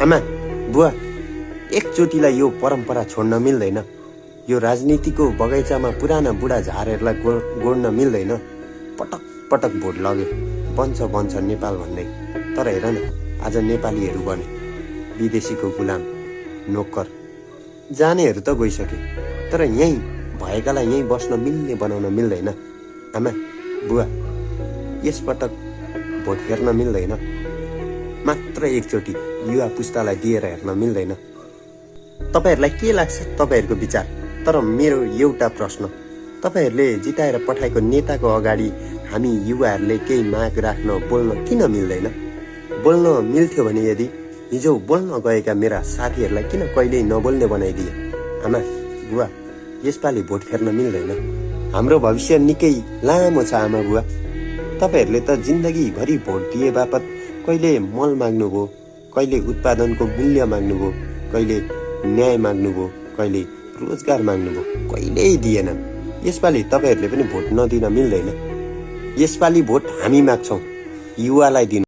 आमा बुवा, एकचोटिलाई यो परम्परा छोड्न मिल्दैन। यो राजनीतिको बगैँचामा पुराना बुढा झारहरूलाई गोड्न मिल्दैन। पटक पटक भोट लग्यो, बन्छ नेपाल भन्दै। तर हेर न, आज नेपालीहरू बने विदेशीको गुलाम, नोकर। जानेहरू त गइसके, तर यहीँ भएकालाई यहीँ बस्न मिल्ने बनाउन मिल्दैन। आमा बुवा, यसपटक भोट हेर्न मिल्दैन। मात्र एकचोटि युवा पुस्तालाई दिएर हेर्न मिल्दैन। तपाईहरूलाई के लाग्छ तपाईँहरूको विचार? तर मेरो एउटा प्रश्न, तपाईँहरूले जिताएर पठाएको नेताको अगाडि हामी युवाहरूले केही माग राख्न बोल्न किन मिल्दैन? बोल्न मिल्थ्यो भने यदि हिजो बोल्न गएका मेरा साथीहरूलाई किन कहिल्यै नबोल्ने बनाइदिए? आमा बुवा, यसपालि भोट फेर्न मिल्दैन। हाम्रो भविष्य निकै लामो छ आमा बुवा। तपाईँहरूले त जिन्दगीभरि भोट दिए बापत कहिले मल माग्नुभयो, कहिले उत्पादनको मूल्य माग्नुभयो, कहिले न्याय माग्नुभयो, कहिले रोजगार माग्नुभयो, कहिल्यै दिएनन्। यसपालि तपाईँहरूले पनि भोट नदिन मिल्दैन। यसपालि भोट हामी माग्छौँ, युवालाई दिनु।